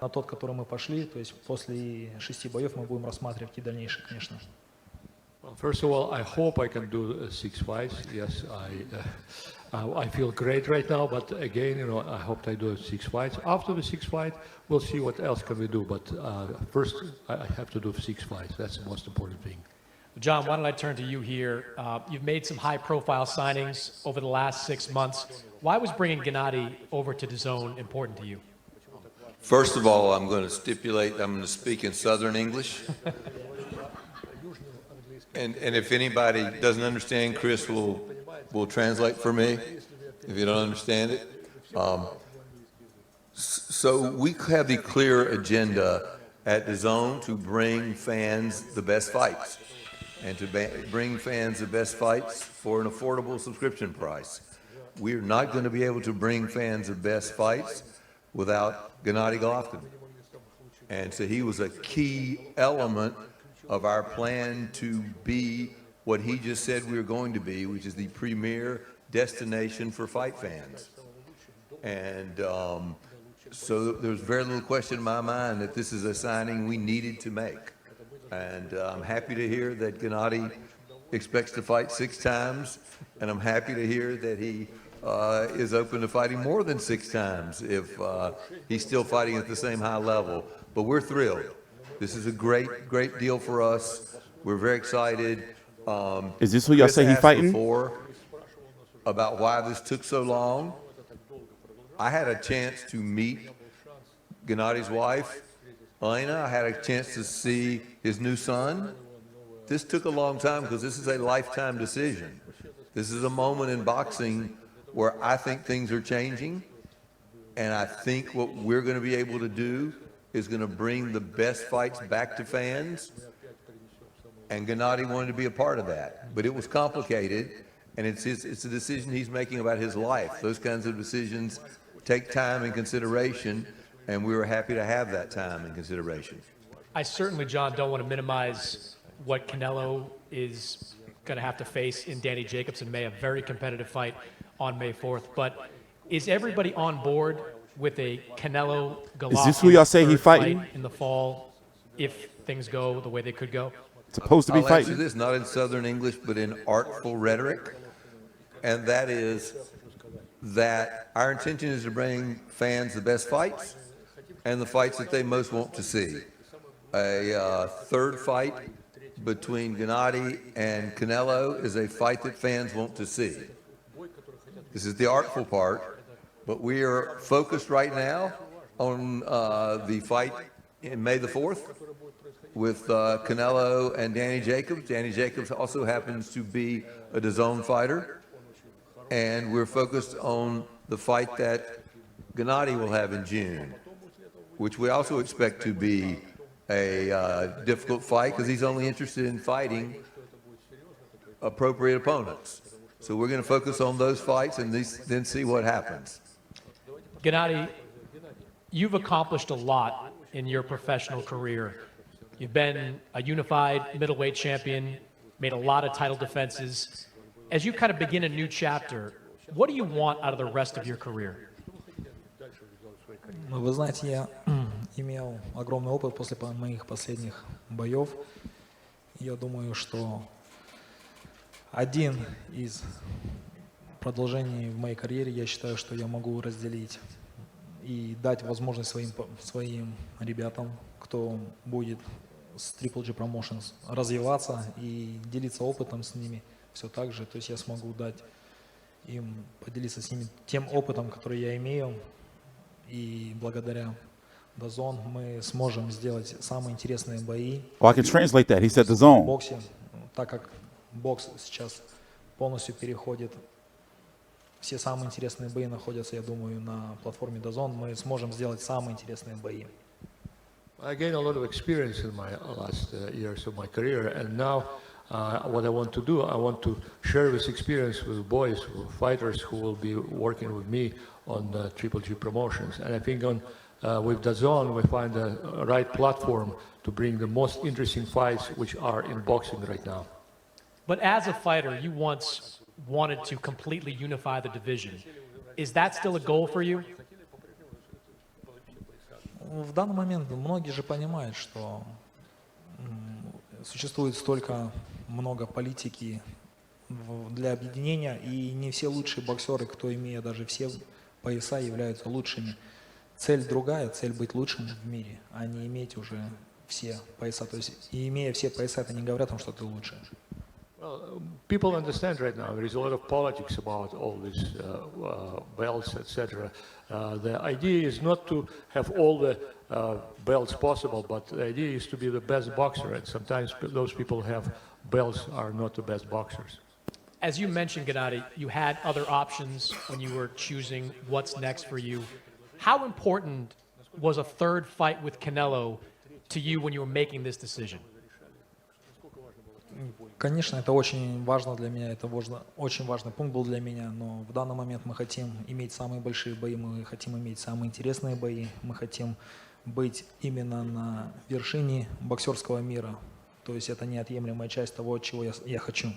на тот, который мы пошли, то есть после 6 боев мы будем рассматривать и дальнейшее, конечно. Well, first of all, I hope I can do 6 fights. Yes, I feel great right now, but again, you know, I hope I do 6 fights. After the 6th fight, we'll see what else can we do. But first, I have to do 6 fights. That's the most important thing. John, why don't I turn to you here? You've made some high-profile signings over the last 6 months. Why was bringing Gennady over to Dazn important to you? First of all, I'm going to stipulate I'm going to speak in Southern English. And if anybody doesn't understand, Chris will translate for me if you don't understand it. So we have the clear agenda at Dazn to bring fans the best fights and to bring fans the best fights for an affordable subscription price. We're not going to be able to bring fans the best fights without Gennady Golovkin. And so he was a key element of our plan to be what he just said we were going to be, which is the premier destination for fight fans. And so there's very little question in my mind that this is a signing we needed to make. And I'm happy to hear that Gennady expects to fight 6 times, and I'm happy to hear that he is open to fighting more than 6 times if he's still fighting at the same high level. But we're thrilled. This is a great deal for us. We're very excited. Is this who y'all say he fighting? Before about why this took so long. I had a chance to meet Gennady's wife, Elena. I had a chance to see his new son. This took a long time because this is a lifetime decision. This is a moment in boxing where I think things are changing, and I think what we're going to be able to do is going to bring the best fights back to fans, and Gennady wanted to be a part of that. But it was complicated, and it's a decision he's making about his life. Those kinds of decisions take time and consideration, and we were happy to have that time and consideration. I certainly, John, don't want to minimize what Canelo is going to have to face in Danny Jacobs in May, a very competitive fight on May 4th. But is everybody on board with a Canelo Golovkin? Is this who y'all say he fighting fight in the fall if things go the way they could go? Supposed to be I'll fighting? answer this not in Southern English, but in artful rhetoric, and that is that our intention is to bring fans the best fights and the fights that they most want to see. A third fight between Gennady and Canelo is a fight that fans want to see. This is the artful part, but we are focused right now on the fight in May the 4th with Canelo and Danny Jacobs. Danny Jacobs also happens to be a Dazn fighter, and we're focused on the fight that Gennady will have in June, which we also expect to be a difficult fight because he's only interested in fighting appropriate opponents. So we're going to focus on those fights and then see what happens. Gennady, you've accomplished a lot in your professional career. You've been a unified middleweight champion, made a lot of title defenses. As you kind of begin a new chapter, what do you want out of the rest of your career? Вы знаете, я имел огромный опыт после моих последних боев. Я думаю, что один из продолжений в моей карьере, я считаю, что я могу разделить и дать возможность своим ребятам, кто будет с Triple G Promotions, развиваться и делиться опытом с ними все так же. То есть я смогу дать им, поделиться с ними тем опытом, который я имею. И благодаря Dazn мы сможем сделать самые интересные бои. Oh, I can translate that. He said Dazn. В боксе, так как бокс сейчас полностью переходит, все самые интересные бои находятся, я думаю, на платформе Dazn. Мы сможем сделать самые интересные бои. I gained a lot of experience in my last years of my career, and now what I want to do, I want to share this experience with boys, with fighters who will be working with me on Triple G Promotions. And I think with Dazn, we find the right platform to bring the most interesting fights which are in boxing right now. But as a fighter, you once wanted to completely unify the division. Is that still a goal for you? в данный момент многие же понимают, что существует столько много политики для объединения, и не все лучшие боксеры, кто имея даже все пояса, являются лучшими. Цель другая, цель быть лучшим в мире, а не иметь уже все пояса. То есть, и имея все пояса, это не говорят о том, что ты лучше. Well, people understand right now there is a lot of politics about all these belts, etc. The idea is not to have all the belts possible, but the idea is to be the best boxer. And sometimes those people who have belts are not the best boxers. As you mentioned, Gennady, you had other options when you were choosing what's next for you. How important was a third fight with Canelo to you when you were making this decision? Конечно, это очень важно для меня, это очень важный пункт был для меня, но в данный момент мы хотим иметь самые большие бои, мы хотим иметь самые интересные бои, мы хотим быть именно на вершине боксерского мира. То есть это неотъемлемая часть того, чего я хочу.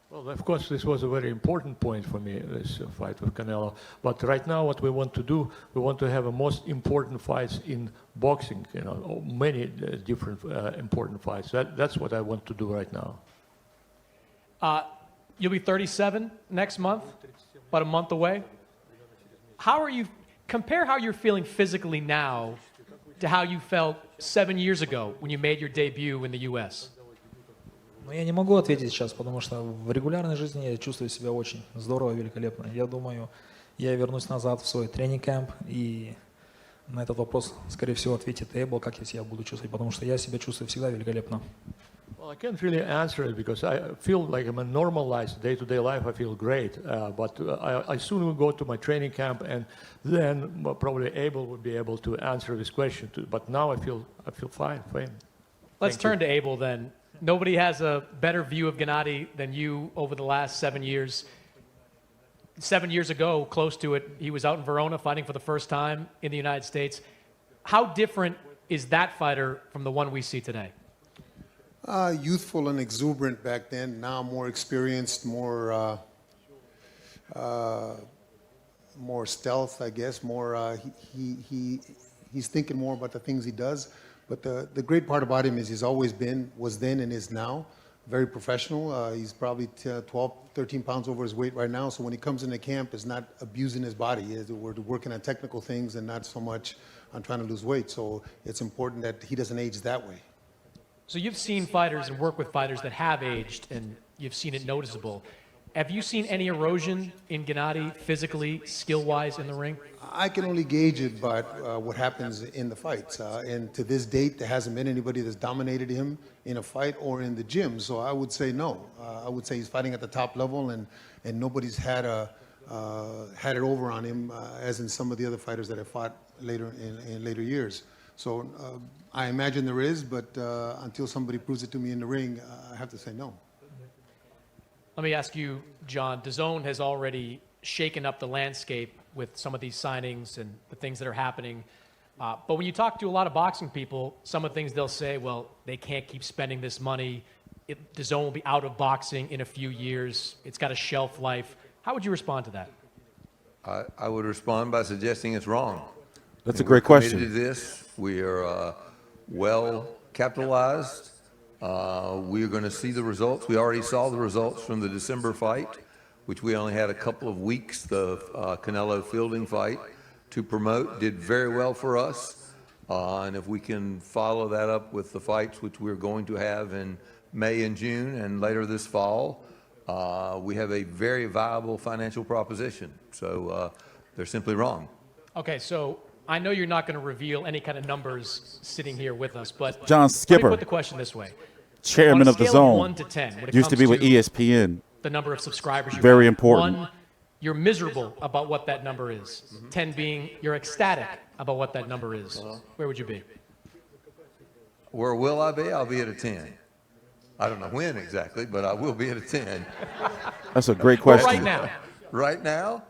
Well, of course, this was a very important point for me, this fight with Canelo. But right now, what we want to do, we want to have the most important fights in boxing, you know, many different important fights. That's what I want to do right now. You'll be 37 next month, about a month away. How are you, compare how you're feeling physically now to how you felt 7 years ago when you made your debut in the U.S.? Но я не могу ответить сейчас, потому что в регулярной жизни я чувствую себя очень здорово, великолепно. Я думаю, я вернусь назад в свой тренинг-кэмп, и на этот вопрос, скорее всего, ответит Эррол, как я себя буду чувствовать, потому что я себя чувствую всегда великолепно. Well, I can't really answer it because I feel like I'm a normalized day-to-day life. I feel great, but I soon will go to my training camp, and then probably Abel will be able to answer this question. But now I feel fine. Let's turn to Abel then. Nobody has a better view of Gennady than you over the last 7 years. 7 years ago, close to it, he was out in Verona fighting for the first time in the United States. How different is that fighter from the one we see today? Youthful and exuberant back then. Now more experienced, more stealth, I guess. More he's thinking more about the things he does. But the great part about him is he's always was then and is now very professional. He's probably 12, 13 pounds over his weight right now. So when he comes into camp, it's not abusing his body. We're working on technical things and not so much on trying to lose weight. So it's important that he doesn't age that way. So you've seen fighters and work with fighters that have aged, and you've seen it noticeable. Have you seen any erosion in Gennady physically, skill-wise in the ring? I can only gauge it by what happens in the fights. And to this date, there hasn't been anybody that's dominated him in a fight or in the gym. So I would say no. I would say he's fighting at the top level, and nobody's had it over on him, as in some of the other fighters that have fought later in later years. So I imagine there is, but until somebody proves it to me in the ring, I have to say no. Let me ask you, John, Dazn has already shaken up the landscape with some of these signings and the things that are happening. But when you talk to a lot of boxing people, some of the things they'll say, well, they can't keep spending this money. Dazn will be out of boxing in a few years. It's got a shelf life. How would you respond to that? I would respond by suggesting it's wrong. That's a great question. We're committed to this. We are well capitalized. We are going to see the results. We already saw the results from the December fight, which we only had a couple of weeks, the Canelo Fielding fight, to promote. Did very well for us. And if we can follow that up with the fights which we're going to have in May and June and later this fall, we have a very viable financial proposition. So they're simply wrong. Okay, so I know you're not going to reveal any kind of numbers sitting here with us, but John Skipper, let me put the question this way. chairman On a of the scale Zone, 1 to 10, when it used to comes be with ESPN. the number of subscribers you Very have. important. 1, you're miserable about what that number is. 10 being you're ecstatic about what that number is. Where would you be? Where will I be? I'll be at a 10. I don't know when exactly, but I will be at a 10. That's a great Well, question. right now. Right now,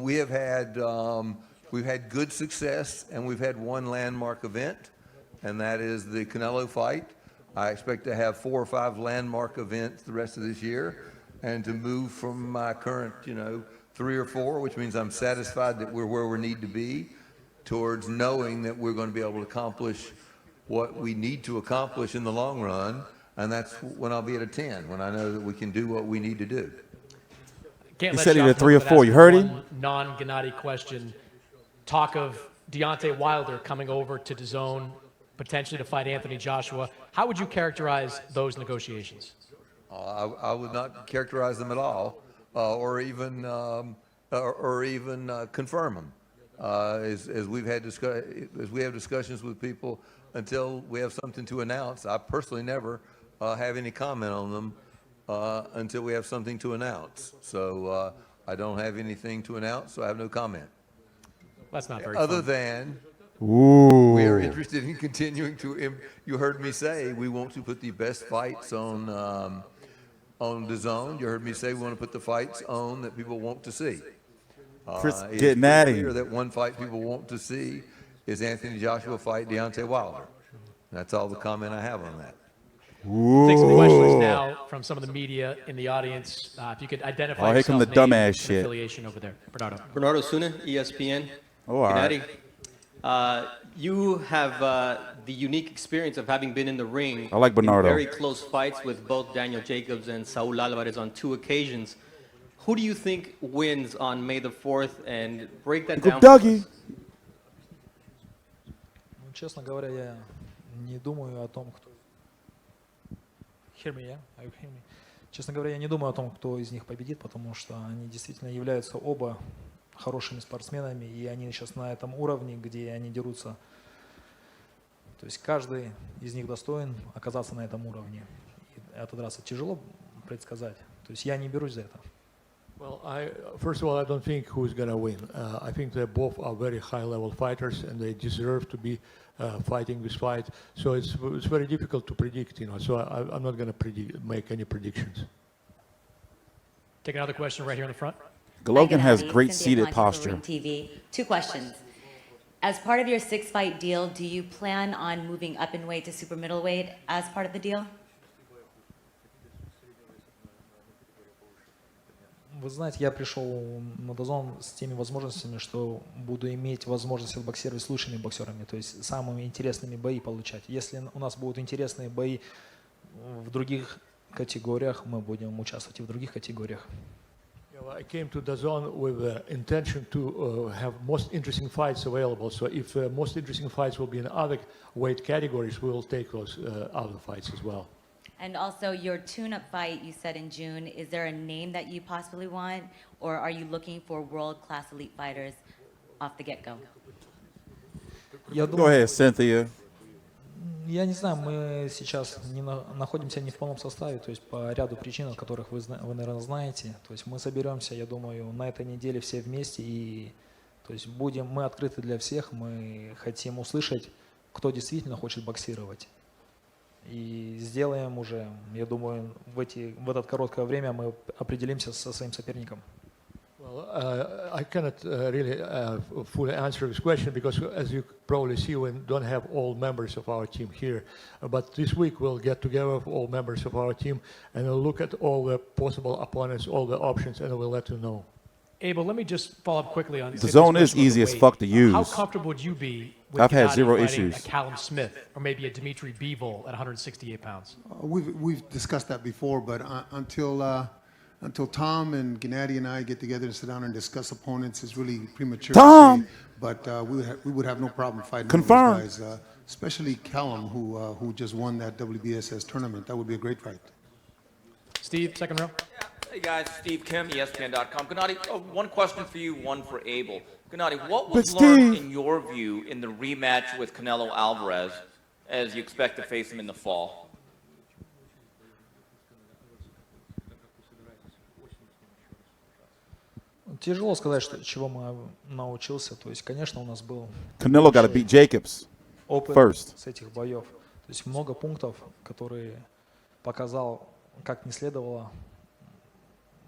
we've had good success, and we've had one landmark event, and that is the Canelo fight. I expect to have 4 or 5 landmark events the rest of this year, and to move from my current, 3 or 4, which means I'm satisfied that we're where we need to be, towards knowing that we're going to be able to accomplish what we need to accomplish in the long run, and that's when I'll be at a 10, when I know that we can do what we need to do. Can't He let said he Sean had 3 or Hill 4. You ask heard one him? Non-Gennady question. Talk of Deontay Wilder coming over to Dazn, potentially to fight Anthony Joshua. How would you characterize those negotiations? I would not characterize them at all, or even confirm them. As we have discussions with people, until we have something to announce, I personally never have any comment on them until we have something to announce. So I don't have anything to announce, so I have no comment. That's not very Other fun. than Ooh. we are interested in continuing to. You heard me say we want to put the best fights on Dazn. You heard me say we want to put the fights on that people want to see. Chris It's Gennady. pretty clear that one fight people want to see is Anthony Joshua fight Deontay Wilder. That's all the comment I have on that. We'll take some questions now from some of the media in the audience. If you could identify Oh, here come yourself, the name, dumbass and shit. affiliation over there. Bernardo. Bernardo Suna, ESPN. Oh, all right. Gennady, you have the unique experience of having been in the ring I like Bernardo. in very close fights with both Daniel Jacobs and Saul Alvarez on 2 occasions. Who do you think wins on May the 4th? And break that down. Dougie. Ну, честно говоря, я не думаю о том, кто... Hear me, yeah? Are you hear me? Честно говоря, я не думаю о том, кто из них победит, потому что они действительно являются оба хорошими спортсменами, и они сейчас на этом уровне, где они дерутся. То есть каждый из них достоин оказаться на этом уровне. И отодраться тяжело предсказать. То есть я не берусь за это. Well, first of all, I don't think who's going to win. I think they both are very high-level fighters, and they deserve to be fighting this fight. So it's very difficult to predict, you know. So I'm not going to make any predictions. Take another question right here in the front. Golovkin has Gennady, great Cynthia seated Concha for posture. Ring TV. 2 questions. As part of your 6-fight deal, do you plan on moving up in weight to super middleweight as part of the deal? Вы знаете, я пришел на Дазн с теми возможностями, что буду иметь возможность отбоксировать с лучшими боксерами, то есть самыми интересными бои получать. Если у нас будут интересные бои в других категориях, мы будем участвовать и в других категориях. I came to Dazn with the intention to have most interesting fights available. So if most interesting fights will be in other weight categories, we will take those other fights as well. And also your tune-up fight you said in June, is there a name that you possibly want, or are you looking for world-class elite fighters off the get-go? Я Go думаю, ahead, Cynthia. я не знаю, мы сейчас находимся не в полном составе, то есть по ряду причин, о которых вы, наверное, знаете. То есть мы соберемся, я думаю, на этой неделе все вместе, и то есть мы открыты для всех, мы хотим услышать, кто действительно хочет боксировать. И сделаем уже, я думаю, в это короткое время мы определимся со своим соперником. Well, I cannot really fully answer this question because, as you probably see, we don't have all members of our team here. But this week we'll get together with all members of our team and we'll look at all the possible opponents, all the options, and we'll let you know. Abel, let me just follow up quickly on The zone is easy as fuck to use. How comfortable would you be with I've had Gennady 0 fighting issues. a Callum Smith or maybe a Dimitri Bivol at 168 pounds? We've discussed that before, but until Tom and Gennady and I get together and sit down and discuss opponents, it's really premature Tom! to say. But we would have no problem fighting Confirm. those guys, especially Callum, who just won that WBSS tournament. That would be a great fight. Steve, second row. Hey guys, Steve Kim, ESPN.com. Gennady, one question for you, one for Abel. Gennady, what But was learned Steve- in your view in the rematch with Canelo Alvarez as you expect to face him in the fall? Тяжело сказать, чего мы научился. То есть, конечно, у нас был Canelo got to beat Jacobs опыт first. с этих боев. То есть много пунктов, которые показал, как не следовало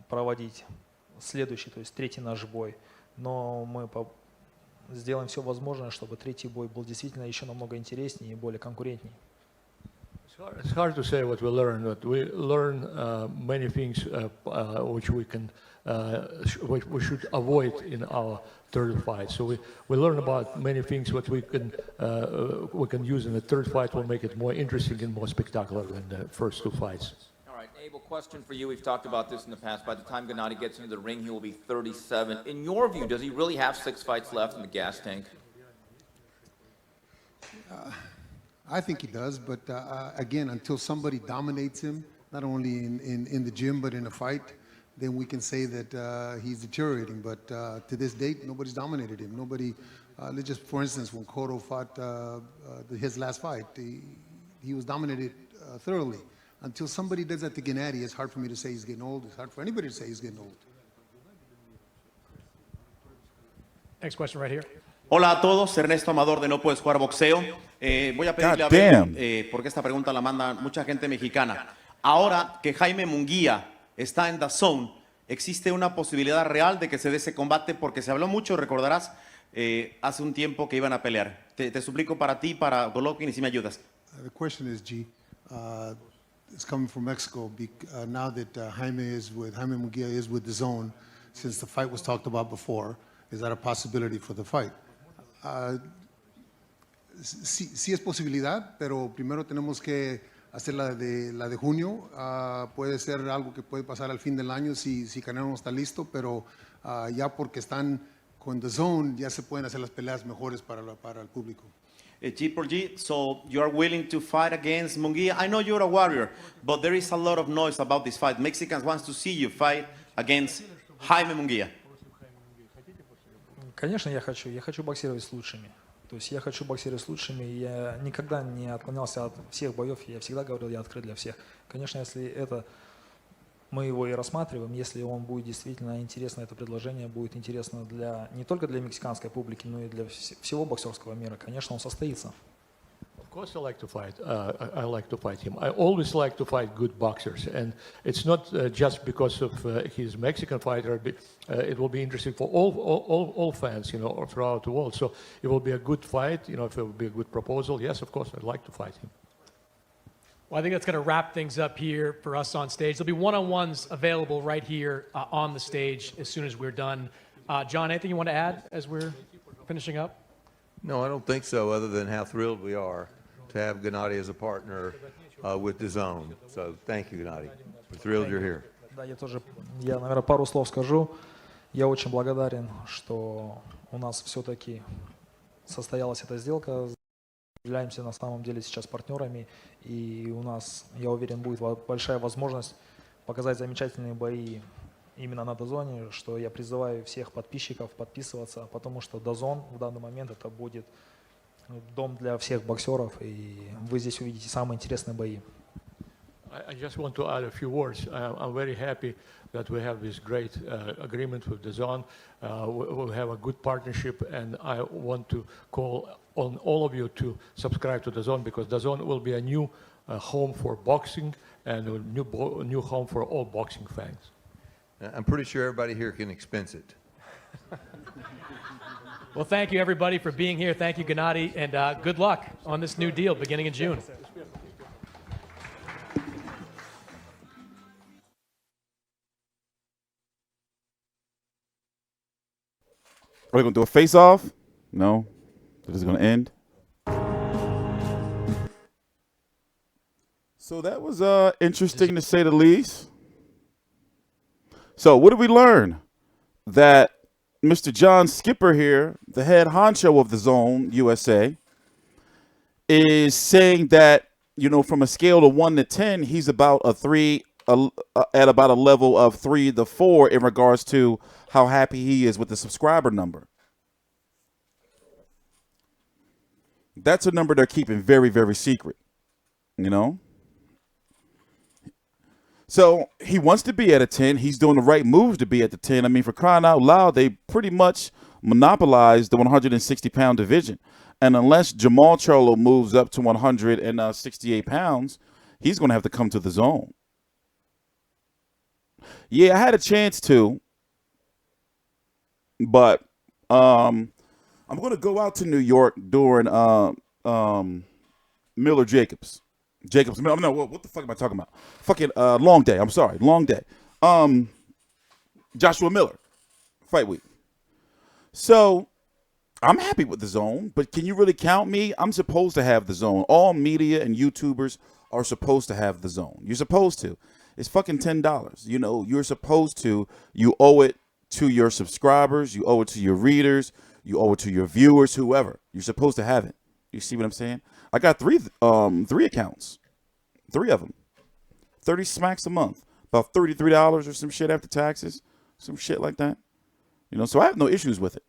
проводить следующий, то есть 3-й наш бой. Но мы сделаем все возможное, чтобы 3-й бой был действительно еще намного интереснее и более конкурентнее. It's hard to say what we learn, but we learn many things which we can, which we should avoid in our third fight. So we learn about many things what we can use in the third fight will make it more interesting and more spectacular than the first two fights. All right, Abel, question for you. We've talked about this in the past. By the time Gennady gets into the ring, he will be 37. In your view, does he really have 6 fights left in the gas tank? I think he does, but again, until somebody dominates him, not only in the gym but in a fight, then we can say that he's deteriorating. But to this date, nobody's dominated him. Nobody, let's just, for instance, when Cotto fought his last fight, he was dominated thoroughly. Until somebody does that to Gennady, it's hard for me to say he's getting old. It's hard for anybody to say he's getting old. Next question right here. Hola a todos, Ernesto Amador de No Puedes Jugar Boxeo. Voy a pedirle a Goddamn. Abel, porque esta pregunta la manda mucha gente mexicana. Ahora que Jaime Munguía está en Dazn, ¿existe una posibilidad real de que se dé ese combate? Porque se habló mucho, recordarás, hace un tiempo que iban a pelear. Te suplico para ti, para Golovkin, y si me ayudas. The question is, G, it's coming from Mexico. Now that Jaime Munguia is with Dazn, since the fight was talked about before, is that a possibility for the fight? Sí es posibilidad, pero primero tenemos que hacer la de junio. Puede ser algo que puede pasar al fin del año si Canelo no está listo, pero ya porque están con Dazn ya se pueden hacer las peleas mejores para el público. G por G, so you are willing to fight against Munguia. I know you're a warrior, but there is a lot of noise about this fight. Mexicans want to see you fight against Jaime Munguia. Конечно, я хочу боксировать с лучшими. То есть я хочу боксировать с лучшими, я никогда не отклонялся от всех боев, я всегда говорил, я открыт для всех. Конечно, если это, мы его и рассматриваем, если он будет действительно интересно, это предложение будет интересно не только для мексиканской публики, но и для всего боксерского мира, конечно, он состоится. Of course, I like to fight. I like to fight him. I always like to fight good boxers, and it's not just because of his Mexican fighter. It will be interesting for all fans, you know, throughout the world. So it will be a good fight. You know, if it will be a good proposal, yes, of course, I'd like to fight him. Well, I think that's going to wrap things up here for us on stage. There'll be one-on-ones available right here on the stage as soon as we're done. John, anything you want to add as we're finishing up? No, I don't think so, other than how thrilled we are to have Gennady as a partner with Dazn. So thank you, Gennady. We're thrilled you're here. Да, я, наверное, пару слов скажу. Я очень благодарен, что у нас все-таки состоялась эта сделка. Являемся на самом деле сейчас партнерами, и у нас, я уверен, будет большая возможность показать замечательные бои именно на Дазоне, что я призываю всех подписчиков подписываться, потому что Дазн в данный момент это будет дом для всех боксеров, и вы здесь увидите самые интересные бои. I just want to add a few words. I'm very happy that we have this great agreement with Dazn. We have a good partnership, and I want to call on all of you to subscribe to Dazn, because Dazn will be a new home for boxing and a new home for all boxing fans. I'm pretty sure everybody here can expense it. Well, thank you, everybody, for being here. Thank you, Gennady, and good luck on this new deal beginning in June. Are we going to do a face-off? No. This is going to end. So that was interesting to say the least. So what did we learn? That Mr. John Skipper here, the head honcho of Dazn USA, is saying that, you know, from a scale of 1 to 10, he's about at about a level of 3 to 4 in regards to how happy he is with the subscriber number. That's a number they're keeping very, very secret, you know? So he wants to be at a 10. He's doing the right moves to be at the 10. I mean, for crying out loud, they pretty much monopolized the 160-pound division. And unless Jamal Charlo moves up to 168 pounds, he's going to have to come to the zone. Yeah, I had a chance to, but I'm going to go out to New York during Miller Jacobs. Jacobs. No, what the fuck am I talking about? Fucking Long Day. I'm sorry, Long Day. Joshua Miller, fight week. So I'm happy with the zone, but can you really count me? I'm supposed to have the zone. All media and YouTubers are supposed to have the zone. You're supposed to. It's fucking $10. You know, you're supposed to. You owe it to your subscribers. You owe it to your readers. You owe it to your viewers, whoever. You're supposed to have it. You see what I'm saying? I got three accounts. 3 of them. 30 smacks a month. About $33 or some shit after taxes. Some shit like that. You know, so I have no issues with it.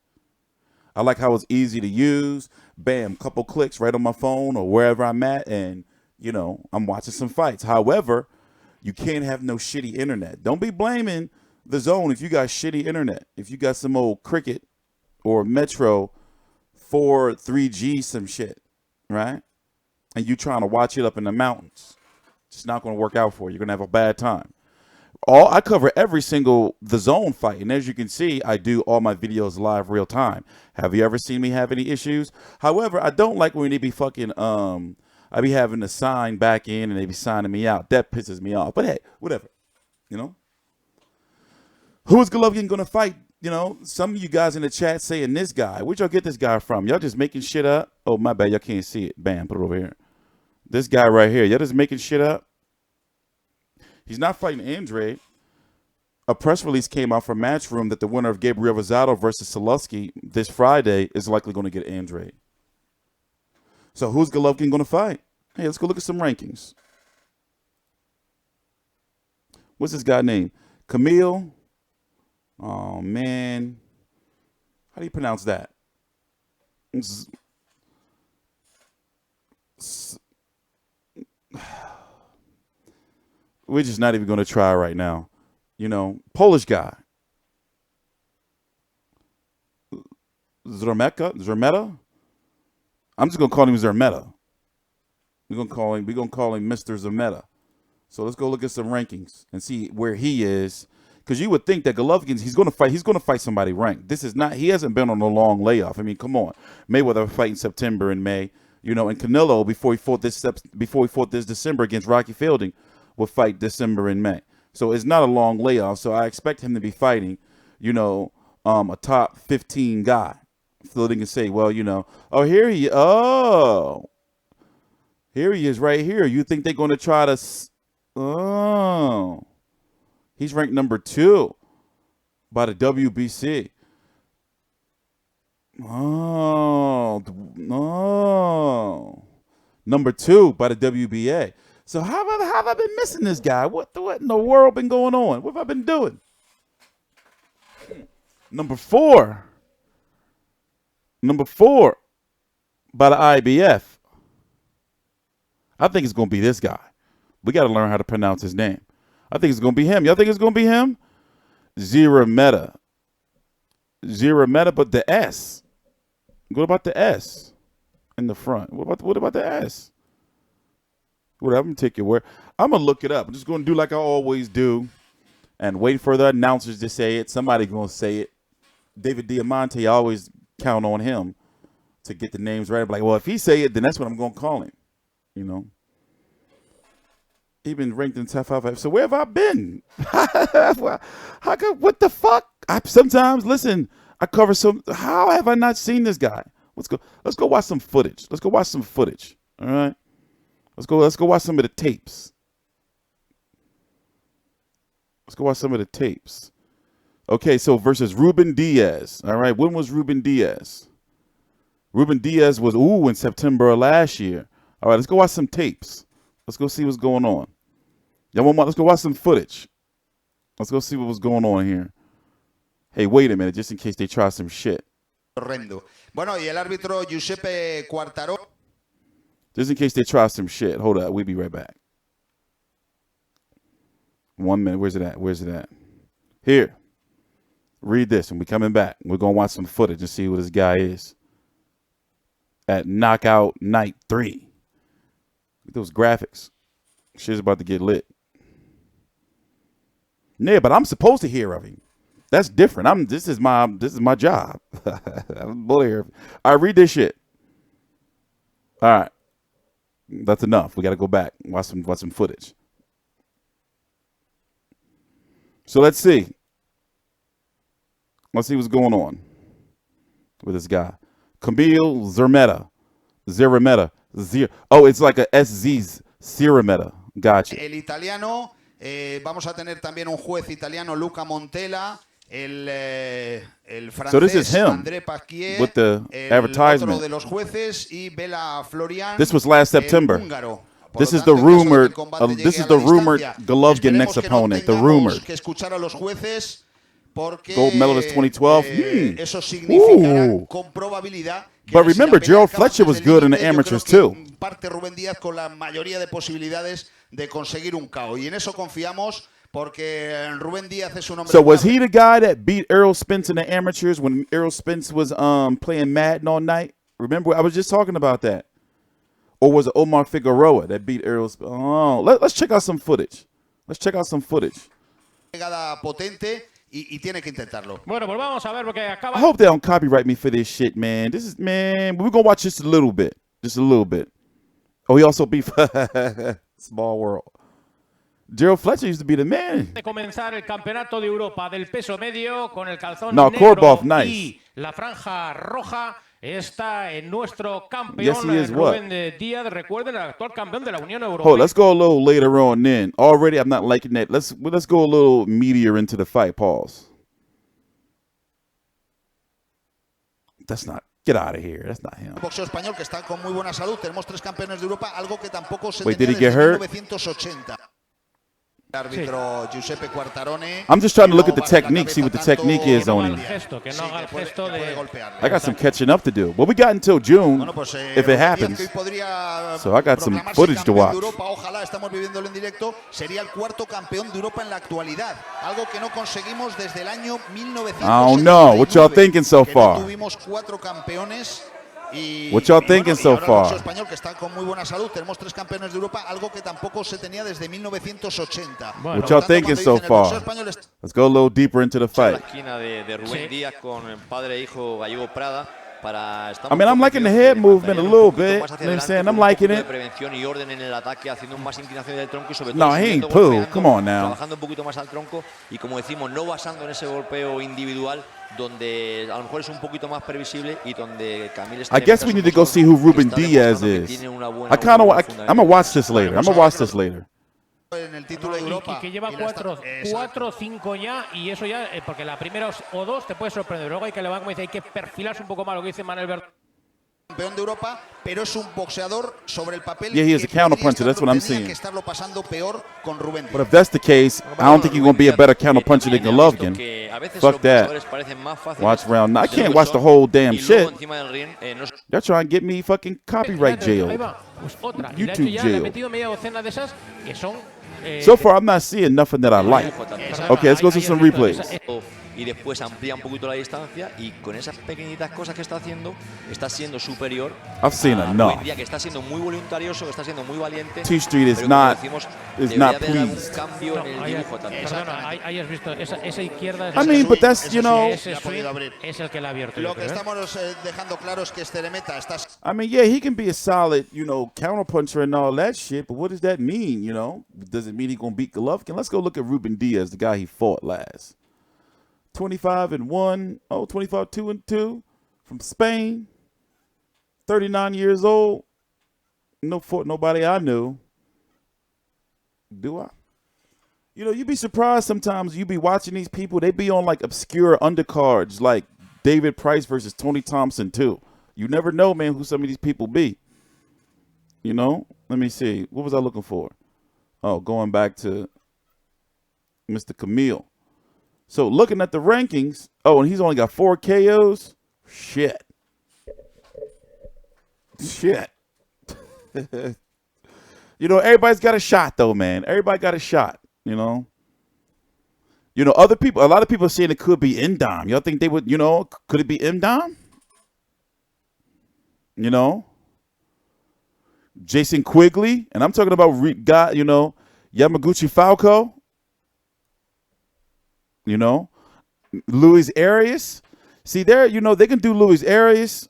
I like how it's easy to use. Bam, couple clicks right on my phone or wherever I'm at, and, you know, I'm watching some fights. However, you can't have no shitty internet. Don't be blaming the zone if you got shitty internet. If you got some old Cricket or Metro 4 3G some shit, right? And you trying to watch it up in the mountains. It's not going to work out for you. You're going to have a bad time. I cover every single The Zone fight, and as you can see, I do all my videos live real time. Have you ever seen me have any issues? However, I don't like when they be fucking I be having to sign back in and they be signing me out. That pisses me off. But hey, whatever. You know? Who is Golovkin gonna fight? You know, some of you guys in the chat saying this guy. Where'd y'all get this guy from? Y'all just making shit up? Oh, my bad, y'all can't see it. Bam, put it over here. This guy right here. Y'all just making shit up? He's not fighting Andre. A press release came out from Matchroom that the winner of Gabriel Rosado versus Solovsky this Friday is likely going to get Andre. So who's Golovkin going to fight? Hey, let's go look at some rankings. What's this guy name? Camille? Oh, man. How do you pronounce that? We're just not even going to try right now. You know, Polish guy. Zermeta? I'm just going to call him Zermeta. We're going to call him Mr. Zermeta. So let's go look at some rankings and see where he is. Because you would think that Golovkin, he's going to fight somebody ranked. He hasn't been on a long layoff. I mean, come on. Mayweather fight in September and May. You know, and Canelo, before he fought this December against Rocky Fielding, will fight December and May. So it's not a long layoff. So I expect him to be fighting, you know, a top 15 guy. So they can say, well, you know, here he is right here. You think they're going to try to, he's ranked number 2 by the WBC. Number 2 by the WBA. So how have I been missing this guy? What in the world been going on? What have I been doing? Number 4 by the IBF. I think it's going to be this guy. We got to learn how to pronounce his name. I think it's going to be him. Y'all think it's going to be him? Zermeta, but the S. What about the S in the front? What about the S? Whatever, I'm going to take your word. I'm going to look it up. I'm just going to do like I always do and wait for the announcers to say it. Somebody going to say it. David Diamante, I always count on him to get the names right. I'm like, well, if he say it, then that's what I'm going to call him. You know? He been ranked in top 5. So where have I been? What the fuck? Sometimes, listen, I cover some. How have I not seen this guy? Let's go watch some footage. All right? Let's go watch some of the tapes. Okay, so versus Ruben Diaz. All right, when was Ruben Diaz? Ruben Diaz was, in September of last year. All right, let's go watch some tapes. Let's go see what's going on. Let's go watch some footage. Let's go see what was going on here. Hey, wait a minute, just in case they try some shit. Horrendo. Bueno, y el árbitro Giuseppe Quartararo. Just in case they try some shit. Hold up, we'll be right back. 1 minute, where's it at? Here. Read this, and we're coming back. We're going to watch some footage and see who this guy is. At Knockout Night 3. Look at those graphics. Shit's about to get lit. Yeah, but I'm supposed to hear of him. That's different. This is my job. I'm bully here. All right, read this shit. All right. That's enough. We got to go back. Watch some footage. So let's see. Let's see what's going on with this guy. Camille Zermeta. Oh, it's like a SZ Zermeta. Gotcha. El italiano, vamos a tener también un juez italiano, Luca Montella, el So this is francés him André Pasquier, with the el advertisement. otro de los jueces, y Bela Florian, This was last el September. húngaro. Por This lo is the tanto, en caso de que el rumored. combate This llegue is a the la rumored distancia, Golovkin next esperemos que no opponent. The tengamos rumored. que escuchar a los jueces, porque Gold medalist 2012. eso significará Ooh. con probabilidad que But si la remember, pelea Gerald acaba Fletcher antes was del good in the límite, yo amateurs creo que too. parte Rubén Díaz con la mayoría de posibilidades de conseguir un KO, y en eso confiamos porque Rubén Díaz es un hombre. So was he the guy that beat Errol Spence in the amateurs when Errol Spence was playing Madden all night? Remember, I was just talking about that. Or was it Omar Figueroa that beat Errol Spence? Oh, let's check out some footage. Let's check out some footage. Pegada potente y tiene que intentarlo. Bueno, pues vamos a ver porque acaba. I hope they don't copyright me for this shit, man. This is, man, we're going to watch just a little bit. Just a little bit. Oh, he also beat Small World. Gerald Fletcher used to be the man. De comenzar el campeonato de Europa del peso medio con el calzón No, negro Korobov, nice. y la franja roja. Está en nuestro campeón Yes, he is what? Rubén Díaz. Recuerden, el actual campeón de la Unión Hold, Europea. let's go a little later on then. Already, I'm not liking that. Let's go a little meatier into the fight. Pause. That's not. Get out of here. That's not him. Boxeo español que está con muy buena salud. Tenemos 3 campeones de Europa, algo que tampoco se Wait, tenía did he get desde hurt? 1980. El árbitro Giuseppe Quartarone. I'm just trying to look at the no baja la technique, see what the cabeza technique tanto is on him. Gesto, que no Sí, haga el que puede- gesto que puede de. golpearle. I got some catching up to do. Well, we got until June, Bueno, pues, if it Rubén Díaz, happens. que hoy podría So I got some proclamarse footage to campeón de watch. Europa, ojalá, estamos viviéndolo en directo, sería el 4º campeón de Europa en la actualidad, algo que no conseguimos desde el año 1979. I don't know. What y'all thinking so que far? No tuvimos 4 campeones. Y, What y'all y thinking bueno, so y ahora el boxeo far? español que está con muy buena salud. Tenemos 3 campeones de Europa, algo que tampoco se tenía desde 1980. Bueno. What y'all Por lo tanto, thinking cuando so dicen el boxeo far? español es- Let's go a little deeper into the La fight. esquina de Rubén Sí. Díaz con el padre e hijo Gallego Prada para I mean, I'm liking the head movement a little bit. You know what I'm saying? I'm liking de it. prevención y orden en el ataque, haciendo más inclinación del tronco y sobre No, todo he ain't siguiendo poo. golpeando, Come on now. trabajando un poquito más al tronco y como decimos, no basando en ese golpeo individual donde a lo mejor es un poquito más previsible y donde Camille está I guess we need to go see who Ruben Diaz is. I kind of. I'm gonna watch this later. I'm gonna watch this later. en el título de Y Europa. que lleva y la está- 4 o 5 ya, y eso ya, porque la primera o 2 te puede sorprender. Luego hay que levantar, como dice, hay que perfilarse un poco más, lo que dice Manuel Bertolini. Campeón de Europa, pero es un boxeador sobre el papel. Yeah, he is a que counterpuncher, that's what I'm tenía seeing. que estarlo pasando peor con Rubén But Díaz. if that's the case, I don't think he's gonna be a better counterpuncher than Golovkin. que a veces Fuck los that. boxeadores parecen más fáciles Watch round 9. I de lo can't que watch the son, whole damn y luego shit. encima del ring, no Y'all trying to get me fucking copyright Ahí jailed. va, pues otra. Y le ha YouTube hecho ya, le ha jail. metido media docena de esas que son. So far, I'm not seeing nothing that I like. Okay, let's go to some replays. y después amplía un poquito la distancia y con esas pequeñitas cosas que está haciendo está siendo superior I've seen a enough. Rubén Díaz, que está siendo muy voluntarioso, que está siendo muy valiente. T Street is pero como not- decimos, is debería not haber algún pleased. cambio en el dibujo también. Perdona, ahí has visto, esa izquierda es I mean, but that's, you know, ese ha podido swing abrir. es el que la ha abierto. Lo yo que creo, ¿eh? estamos dejando claro es que este Lemeta está I mean, yeah, he can be a solid, you know, counterpuncher and all that shit, but what does that mean, you know? Does it mean he's going to beat Golovkin? Let's go look at Ruben Diaz, the guy he fought last. 25-1, 25-2-2 from Spain. 39 years old. No fought nobody I knew. Do I? You know, you'd be surprised sometimes you be watching these people, they be on like obscure undercards like David Price versus Tony Thompson too. You never know, man, who some of these people be. You know? Let me see. What was I looking for? Oh, going back to Mr. Camille. So looking at the rankings, oh, and he's only got 4 KOs? Shit. Shit. You know, everybody's got a shot though, man. Everybody got a shot, you know. You know, other people, a lot of people are saying it could be Ndam. Y'all think they would, you know, could it be Ndam? You know? Jason Quigley, and I'm talking about you know, Yamaguchi Falco. You know, Luis Arias. See, there, you know, they can do Luis Arias.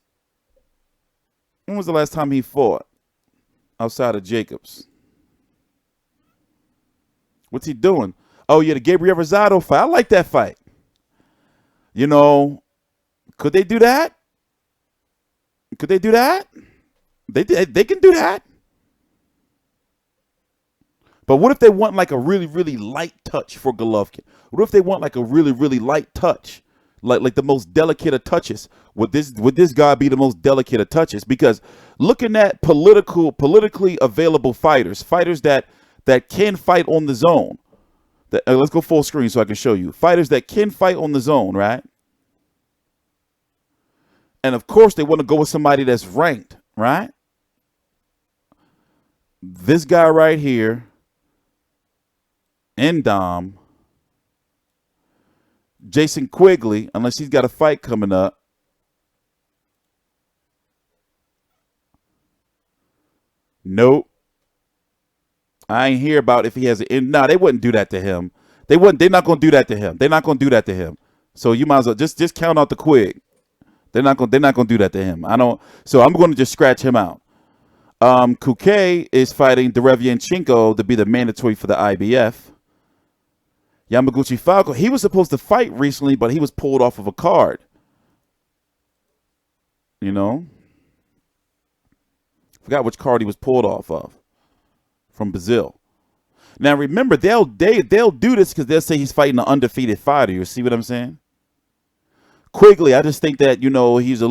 When was the last time he fought? outside of Jacobs. What's he doing? Oh, yeah, the Gabriel Rosado fight. I like that fight. You know, could they do that? Could they do that? They can do that. But what if they want like a really, really light touch for Golovkin? What if they want like a really, really light touch? Like the most delicate of touches. Would this guy be the most delicate of touches? Because looking at politically available fighters that can fight on the zone. Let's go full screen so I can show you. Fighters that can fight on the zone, right? And of course they want to go with somebody that's ranked, right? This guy right here, Endom, Jason Quigley, unless he's got a fight coming up. Nope. I ain't hear about if he has an nah, they wouldn't do that to him. They're not gonna do that to him. They're not gonna do that to him. So you might as well just count out the Quig. They're not gonna do that to him. So I'm gonna just scratch him out. Kuke is fighting Derevianchenko to be the mandatory for the IBF. Yamaguchi Falco, he was supposed to fight recently, but he was pulled off of a card. You know? Forgot which card he was pulled off of. From Brazil. Now remember, they'll do this because they'll say he's fighting an undefeated fighter. You see what I'm saying? Quigley, I just think that, you know, he's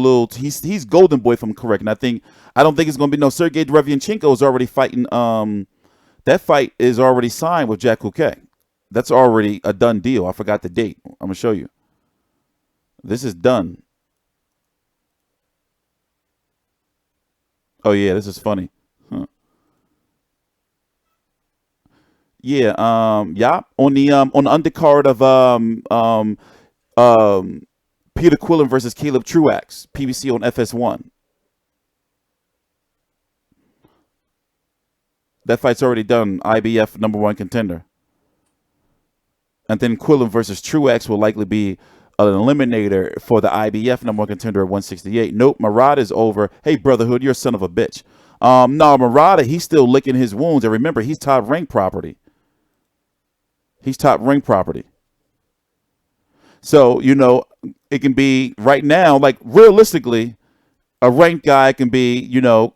Golden Boy if I'm correct. And I don't think it's gonna be no Sergey Derevianchenko is already fighting. That fight is already signed with Jack Kuke. That's already a done deal. I forgot the date. I'm gonna show you. This is done. Oh yeah, this is funny. Huh. Yeah, on the undercard of Peter Quillen versus Caleb Truax, PBC on FS1. That fight's already done. IBF #1 contender. And then Quillen versus Truax will likely be an eliminator for the IBF #1 contender at 168. Nope, Murata is over. Hey, Brotherhood, you're a son of a bitch. No, Murata, he's still licking his wounds. And remember, he's top rank property. He's top rank property. So, you know, it can be right now, like realistically, a ranked guy can be, you know,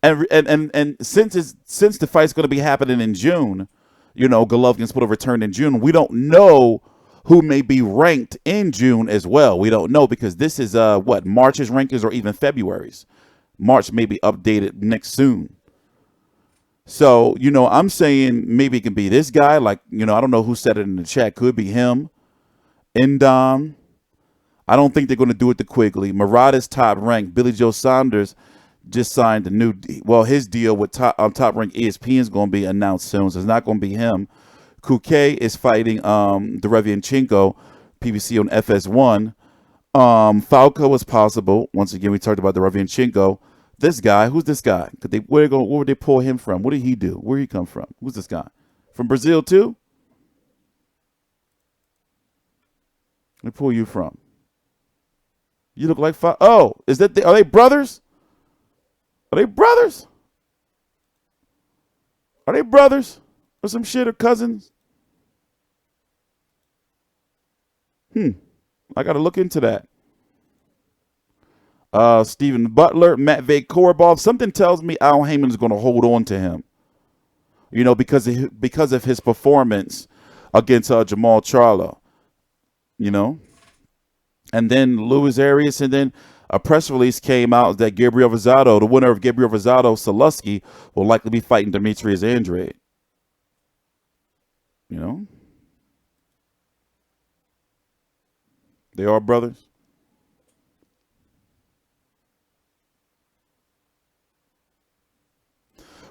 and since the fight's going to be happening in June, you know, Golovkin's supposed to return in June. We don't know who may be ranked in June as well. We don't know because this is March's rankings or even February's. March may be updated next soon. So, you know, I'm saying maybe it can be this guy. Like, you know, I don't know who said it in the chat. Could be him. Endom. I don't think they're going to do it to Quigley. Murata's top ranked. Billy Joe Saunders just signed his deal with top rank ESPN is going to be announced soon, so it's not going to be him. Kuke is fighting Derevianchenko, PBC on FS1. Falco is possible. Once again, we talked about Derevianchenko. This guy, who's this guy? Where would they pull him from? What did he do? Where did he come from? Who's this guy? From Brazil too? Where pull you from? You look like are they brothers? Are they brothers? Are they brothers? Or some shit or cousins? I got to look into that. Stephen Butler, Matvey Korobov. Something tells me Al Heyman is going to hold on to him. You know, because of his performance against Jamal Charlo. You know? And then Luis Arias, and then a press release came out that Gabriel Rosado, the winner of Gabriel Rosado, Soluski, will likely be fighting Demetrius Andrade. You know? They are brothers.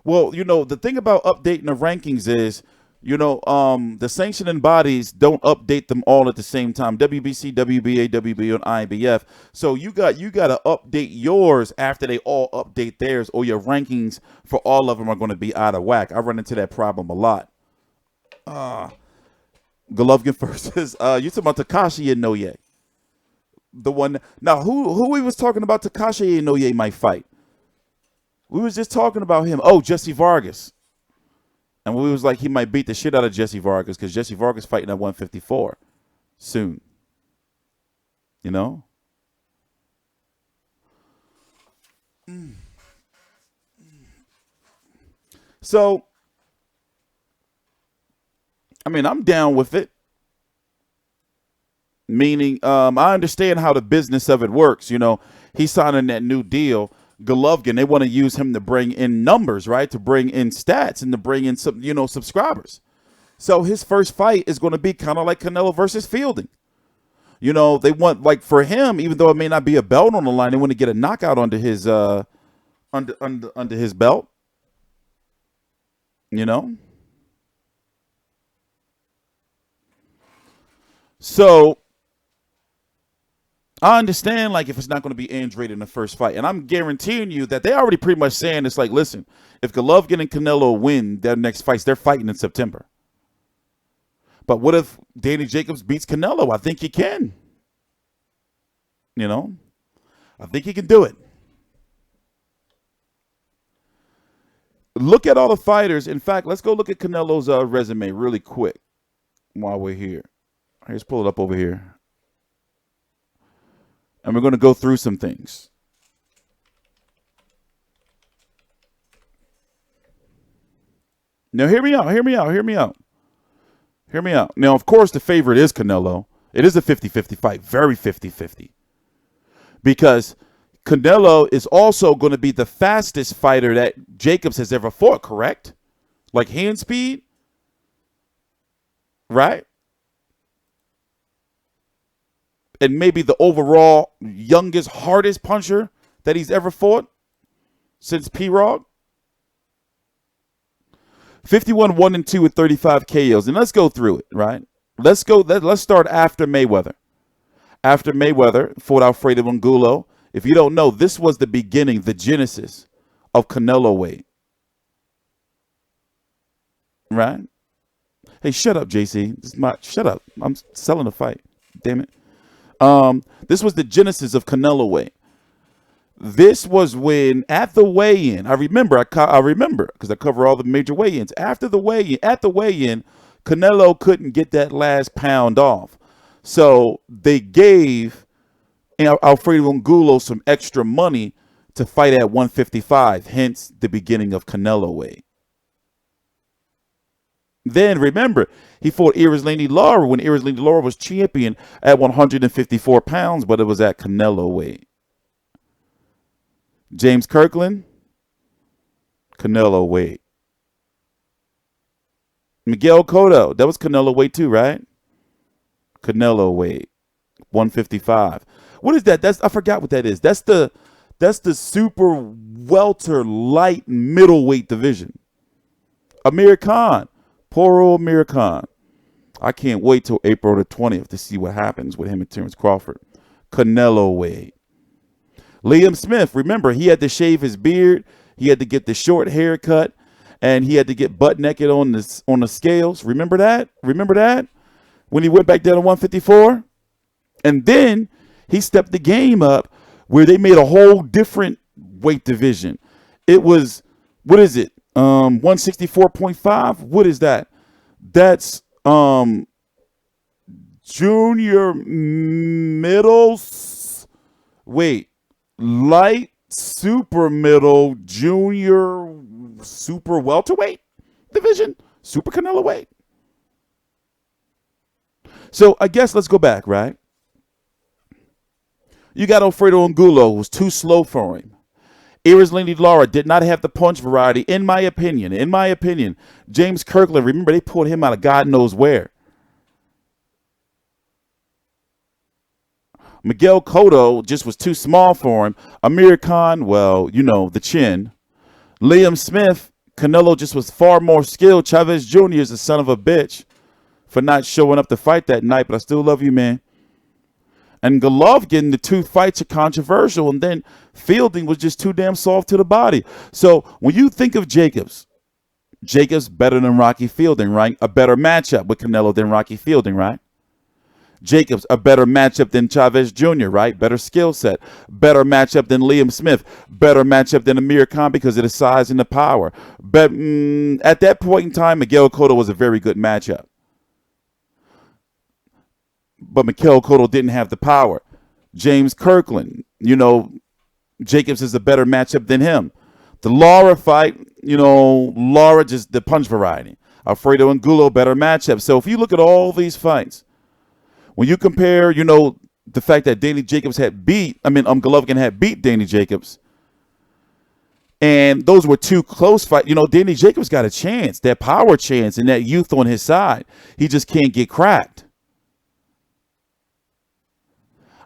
Well, you know, the thing about updating the rankings is, you know, the sanctioning bodies don't update them all at the same time. WBC, WBA, WBO, and IBF. So you got to update yours after they all update theirs, or your rankings for all of them are going to be out of whack. I run into that problem a lot. Golovkin versus you talking about Takashi Inoue. The one now who we was talking about Takashi Inoue might fight. We was just talking about him. Oh, Jesse Vargas. And we was like, he might beat the shit out of Jesse Vargas because Jesse Vargas fighting at 154 soon. You know? So, I mean, I'm down with it. Meaning, I understand how the business of it works. You know, he's signing that new deal. Golovkin, they want to use him to bring in numbers, right? To bring in stats and to bring in some, you know, subscribers. So his first fight is going to be kind of like Canelo versus Fielding. You know, they want, like, for him, even though it may not be a belt on the line, they want to get a knockout under his under his belt. You know? So I understand, like, if it's not going to be Andrade in the first fight. And I'm guaranteeing you that they already pretty much saying it's like, listen, if Golovkin and Canelo win their next fights, they're fighting in September. But what if Danny Jacobs beats Canelo? I think he can. You know? I think he can do it. Look at all the fighters. In fact, let's go look at Canelo's resume really quick while we're here. Let's pull it up over here. And we're going to go through some things. Now, hear me out. Hear me out. Hear me out. Hear me out. Now, of course, the favorite is Canelo. It is a 50-50 fight. Very 50-50. Because Canelo is also going to be the fastest fighter that Jacobs has ever fought, correct? Like hand speed? Right? And maybe the overall youngest, hardest puncher that he's ever fought since P-Rog. 51, 1 and 2 with 35 KOs. And let's go through it, right? Let's start after Mayweather. After Mayweather fought Alfredo Angulo. If you don't know, this was the beginning, the genesis of Canelo weight. Right? Hey, shut up, JC. Shut up. I'm selling a fight. Damn it. This was the genesis of Canelo weight. This was when, at the weigh-in, I remember because I cover all the major weigh-ins. At the weigh-in, Canelo couldn't get that last pound off. So they gave Alfredo Angulo some extra money to fight at 155, hence the beginning of Canelo weight. Then, remember, he fought Lineal Lara when Lineal Lara was champion at 154 pounds, but it was at Canelo weight. James Kirkland, Canelo weight. Miguel Cotto, that was Canelo weight too, right? Canelo weight, 155. What is that? I forgot what that is. That's the super welter light middleweight division. Amir Khan, poor old Amir Khan. I can't wait till April the 20th to see what happens with him and Terrence Crawford. Canelo weight. Liam Smith, remember, he had to shave his beard, he had to get the short haircut, and he had to get butt naked on the scales. Remember that? Remember that? When he went back down to 154? And then he stepped the game up where they made a whole different weight division. It was, what is it? 164.5? What is that? That's junior middle. Wait. Light, super middle, junior, super welterweight division, super Canelo weight. So I guess let's go back, right? You got Alfredo Angulo, who was too slow for him. Lineal Lara did not have the punch variety, in my opinion. James Kirkland, remember, they pulled him out of God knows where. Miguel Cotto just was too small for him. Amir Khan, well, you know, the chin. Liam Smith, Canelo just was far more skilled. Chavez Jr. is a son of a bitch for not showing up to fight that night, but I still love you, man. And Golovkin, the two fights are controversial, and then Fielding was just too damn soft to the body. So when you think of Jacobs better than Rocky Fielding, right? A better matchup with Canelo than Rocky Fielding, right? Jacobs, a better matchup than Chavez Jr., right? Better skill set. Better matchup than Liam Smith. Better matchup than Amir Khan because of the size and the power. But at that point in time, Miguel Cotto was a very good matchup. But Miguel Cotto didn't have the power. James Kirkland, Jacobs is a better matchup than him. The Lara fight, Lara just the punch variety. Alfredo Angulo, better matchup. So if you look at all these fights, when you compare, the fact that Golovkin had beat Danny Jacobs, and those were two close fights. Danny Jacobs got a chance, that power chance, and that youth on his side. He just can't get cracked.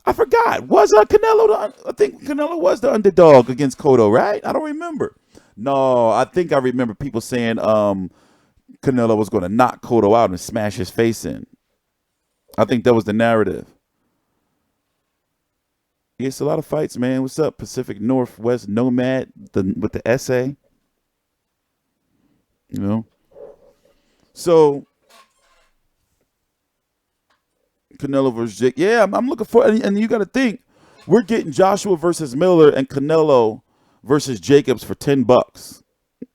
I forgot. Was Canelo I think Canelo was the underdog against Cotto, right? I don't remember. No, I think I remember people saying Canelo was going to knock Cotto out and smash his face in. I think that was the narrative. Yeah, it's a lot of fights, man. What's up, Pacific Northwest Nomad with the essay? So Canelo versus Jake. Yeah, I'm looking for, and you got to think, we're getting Joshua versus Miller and Canelo versus Jacobs for $10.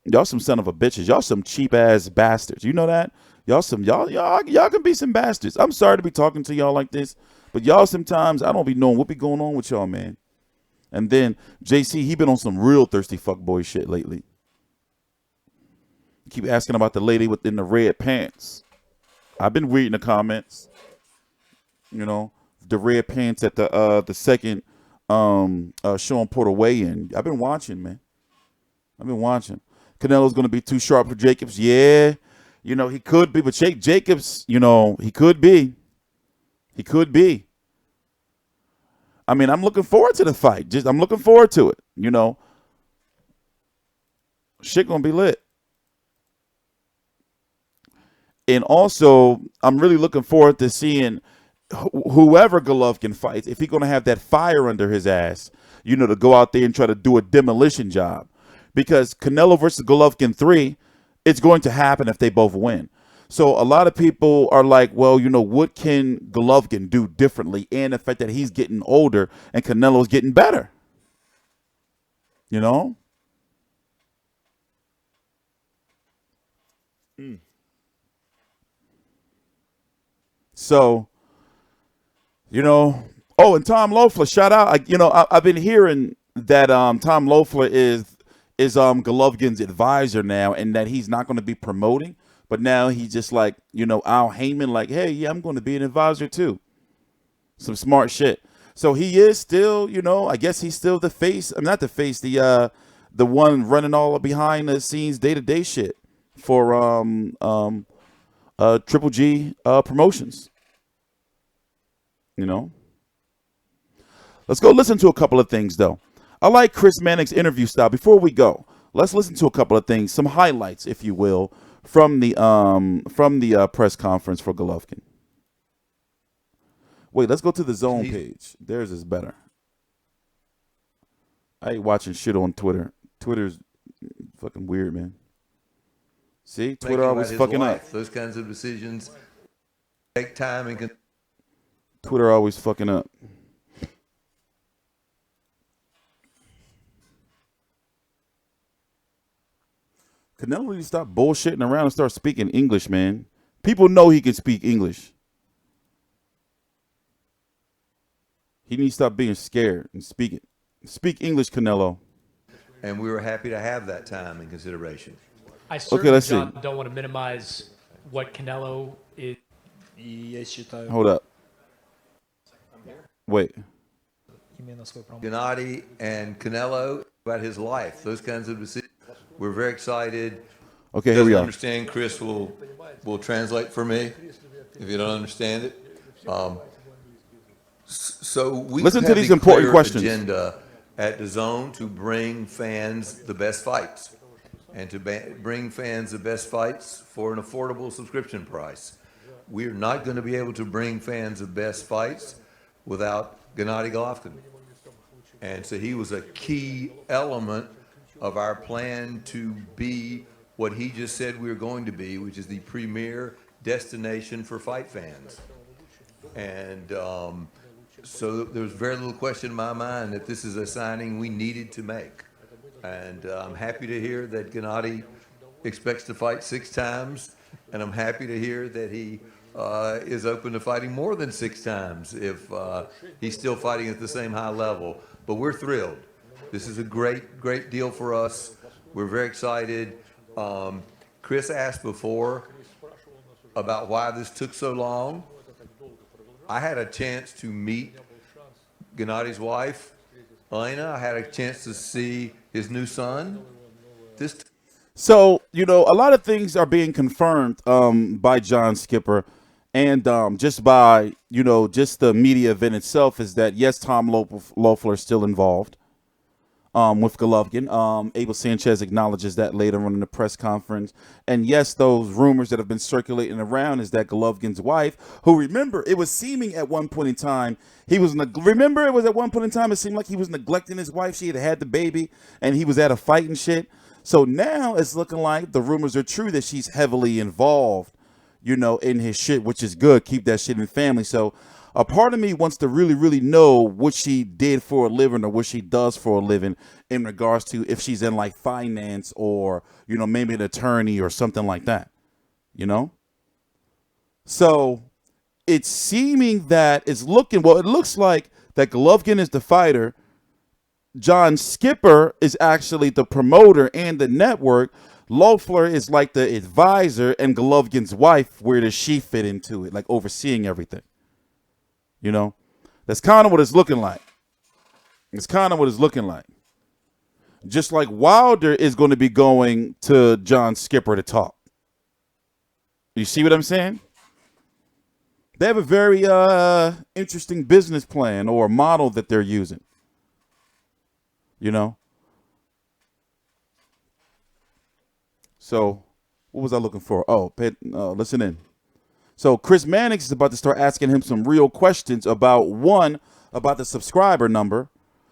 Y'all some son of a bitches. Y'all some cheap ass bastards. You know that? Y'all can be some bastards. I'm sorry to be talking to y'all like this, but y'all sometimes I don't be knowing what be going on with y'all, man. And then JC, he been on some real thirsty fuckboy shit lately. Keep asking about the lady within the red pants. I've been reading the comments. The red pants at the second Sean Porter weigh-in. I've been watching, man. I've been watching. Canelo's going to be too sharp for Jacobs. Yeah, he could be, but Jacobs, he could be. He could be. I mean, I'm looking forward to the fight. I'm looking forward to it. Shit gonna be lit. And also, I'm really looking forward to seeing whoever Golovkin fights, if he's going to have that fire under his ass, to go out there and try to do a demolition job. Because Canelo versus Golovkin 3, it's going to happen if they both win. So a lot of people are like, well, what can Golovkin do differently? And the fact that he's getting older and Canelo's getting better. So, and Tom Loeffler, shout out. I've been hearing that Tom Loeffler is Golovkin's advisor now, and that he's not going to be promoting, but now he's just like, Al Heyman, like, hey, yeah, I'm going to be an advisor too. Some smart shit. So he is still, I guess he's still the face. I'm not the face, the one running all behind the scenes day-to-day shit for Triple G Promotions. Let's go listen to a couple of things, though. I like Chris Manning's interview style. Before we go, let's listen to a couple of things, some highlights, if you will, from the press conference for Golovkin. Wait, let's go to the Zone page. Theirs is better. I ain't watching shit on Twitter. Twitter's fucking weird, man. See, Twitter always fucking up. Those kinds of decisions take time and Twitter always fucking up. Canelo need to stop bullshitting around and start speaking English, man. People know he can speak English. He needs to stop being scared and speak it. Speak English, Canelo. And we were happy to have that time in consideration. I certainly, let's John, see. don't want to minimize what Canelo is. Hold up. Wait. Gennady and Canelo, about his life, those kinds of decisions. We're very excited. Okay, here we Doesn't are. understand. Chris will translate for me if you don't understand it. So we Listen to have these the important clear questions. agenda at Dazn to bring fans the best fights and to bring fans the best fights for an affordable subscription price. We're not going to be able to bring fans the best fights without Gennady Golovkin. And so he was a key element of our plan to be what he just said we were going to be, which is the premier destination for fight fans. And so there was very little question in my mind that this is a signing we needed to make. And I'm happy to hear that Gennady expects to fight 6 times, and I'm happy to hear that he is open to fighting more than 6 times if he's still fighting at the same high level. But we're thrilled. This is a great, great deal for us. We're very excited. Chris asked before about why this took so long. I had a chance to meet Gennady's wife, Elena. I had a chance to see his new son. So, you know, a lot of things are being confirmed by John Skipper and just by, you know, just the media event itself is that, yes, Tom Loeffler is still involved with Golovkin. Abel Sanchez acknowledges that later on in the press conference. And, yes, those rumors that have been circulating around is that Golovkin's wife, who, remember, it was seeming at one point in time, it seemed like he was neglecting his wife. She had had the baby, and he was at a fight and shit. So now it's looking like the rumors are true that she's heavily involved, you know, in his shit, which is good. Keep that shit in family. So a part of me wants to really, really know what she did for a living or what she does for a living in regards to if she's in like finance or, you know, maybe an attorney or something like that, you know? So it's seeming that it looks like that Golovkin is the fighter. John Skipper is actually the promoter and the network. Loeffler is like the advisor, and Golovkin's wife, where does she fit into it? Like overseeing everything. You know? That's kind of what it's looking like. It's kind of what it's looking like. Just like Wilder is going to be going to John Skipper to talk. You see what I'm saying? They have a very interesting business plan or model that they're using. You know? So, what was I looking for? Oh, listen in. So, Chris Mannix is about to start asking him some real questions about the subscriber number.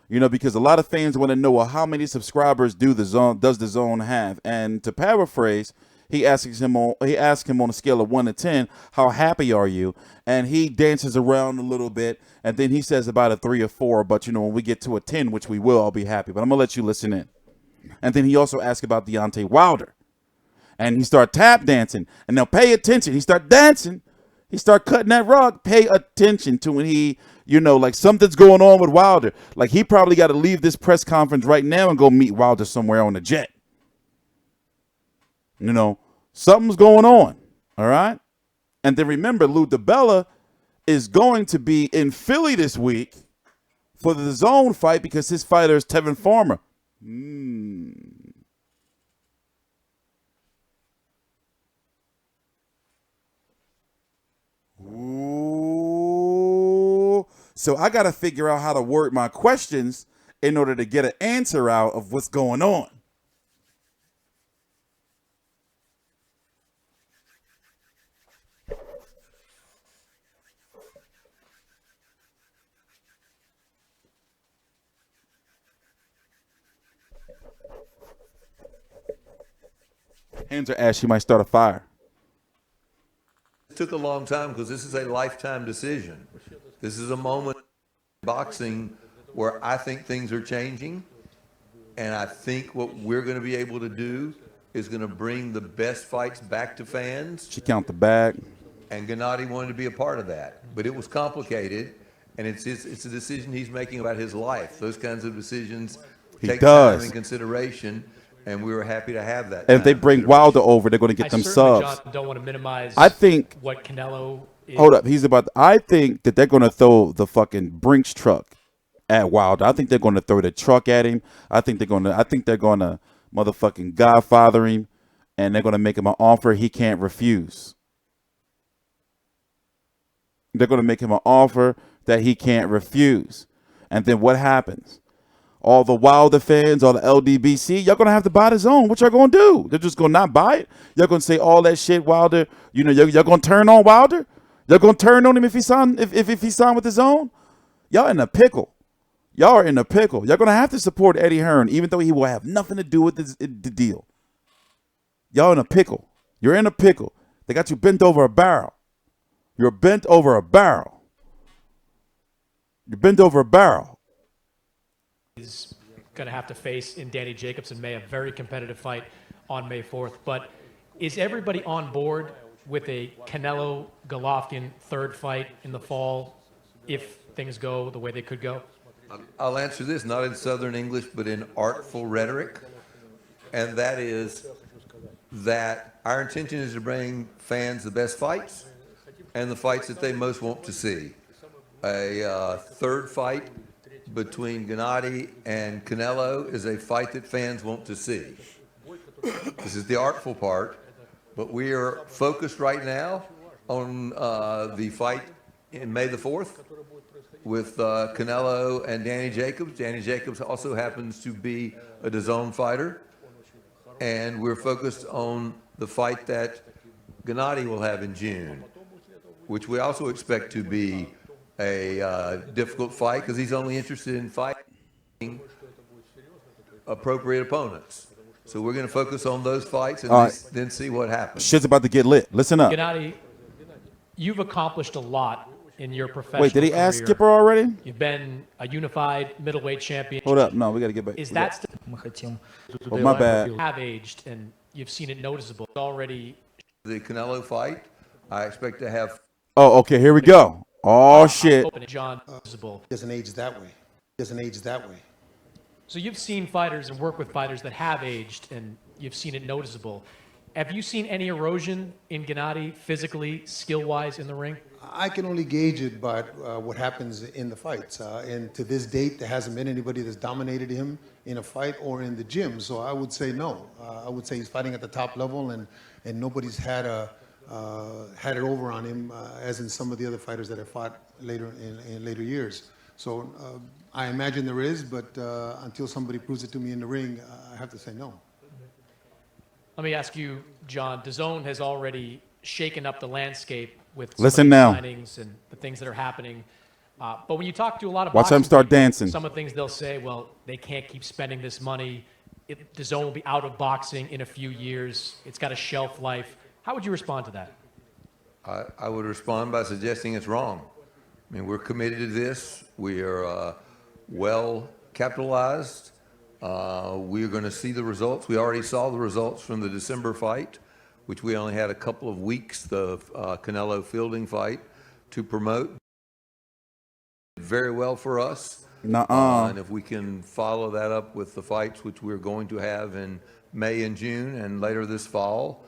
You know, because a lot of fans want to know, well, how many subscribers does the Zone have? And to paraphrase, he asks him on a scale of 1 to 10, how happy are you? And he dances around a little bit, and then he says about a 3 or 4. But you know, when we get to a 10, which we will, I'll be happy. But I'm gonna let you listen in. And then he also asked about Deontay Wilder, and he started tap dancing. And now pay attention. He start dancing. He start cutting that rug. Pay attention to when he, you know, like something's going on with Wilder. Like he probably got to leave this press conference right now and go meet Wilder somewhere on a jet. You know, something's going on, all right? And then remember, Lou DiBella is going to be in Philly this week for the Zone fight because his fighter is Tevin Farmer. Ooh. So I got to figure out how to word my questions in order to get an answer out of what's going on. Hands are ash, she might start a fire. It took a long time because this is a lifetime decision. This is a moment in boxing where I think things are changing, and I think what we're going to be able to do is going to bring the best fights back to fans. She count the bag. And Gennady wanted to be a part of that, but it was complicated, and it's a decision he's making about his life. Those kinds of decisions take time and consideration. And we were happy to have that. And if they bring Wilder over, they're going to get them subs. John, don't want to minimize what Canelo is. Hold up. I think that they're going to throw the fucking Brinks truck at Wilder. I think they're going to throw the truck at him. I think they're going to motherfucking Godfather him, and they're going to make him an offer he can't refuse. They're going to make him an offer that he can't refuse. And then what happens? All the Wilder fans, all the LDBC, y'all going to have to buy the Zone. What y'all going to do? They're just going to not buy it? Y'all going to say all that shit, Wilder? You know, y'all going to turn on Wilder? Y'all going to turn on him if he signed with the Zone? Y'all in a pickle. Y'all are in a pickle. Y'all going to have to support Eddie Hearn, even though he will have nothing to do with the deal. Y'all in a pickle. You're in a pickle. They got you bent over a barrel. You're bent over a barrel. You bend over a barrel. He's going to have to face in Danny Jacobs in May, a very competitive fight on May 4th. But is everybody on board with a Canelo Golovkin third fight in the fall if things go the way they could go? I'll answer this not in Southern English, but in artful rhetoric. And that is that our intention is to bring fans the best fights and the fights that they most want to see. A third fight between Gennady and Canelo is a fight that fans want to see. This is the artful part, but we are focused right now on the fight in May the 4th with Canelo and Danny Jacobs. Danny Jacobs also happens to be a DAZN fighter, and we're focused on the fight that Gennady will have in June, which we also expect to be a difficult fight because he's only interested in fighting appropriate opponents. So we're going to focus on those fights and then see what happens. Shit's about to get lit. Listen up. Gennady, you've accomplished a lot in your professional Wait, did he ask career. Skipper already? You've been a unified middleweight champion. Hold up. No, we got to get back. Is that still Мы хотим Oh, my bad. have aged and you've seen it noticeable already? The Canelo fight, I expect to have. Oh, okay. Here we go. Oh, shit. Open John noticeable. Doesn't age that way. Doesn't age that way. So you've seen fighters and work with fighters that have aged and you've seen it noticeable. Have you seen any erosion in Gennady physically, skill-wise in the ring? I can only gauge it by what happens in the fights. And to this date, there hasn't been anybody that's dominated him in a fight or in the gym. So I would say no. I would say he's fighting at the top level, and nobody's had it over on him, as in some of the other fighters that have fought later in later years. So I imagine there is, but until somebody proves it to me in the ring, I have to say no. Let me ask you, John, DAZN has already shaken up the landscape with some Listen of these now. signings and the things that are happening. But when you talk to a lot of Watch them boxing start people, dancing. some of the things they'll say, well, they can't keep spending this money. DAZN will be out of boxing in a few years. It's got a shelf life. How would you respond to that? I would respond by suggesting it's wrong. I mean, we're committed to this. We are well capitalized. We're going to see the results. We already saw the results from the December fight, which we only had a couple of weeks, the Canelo Fielding fight, to promote. Very well for us. And if we can follow that up with the fights, which we're going to have in May and June and later this fall,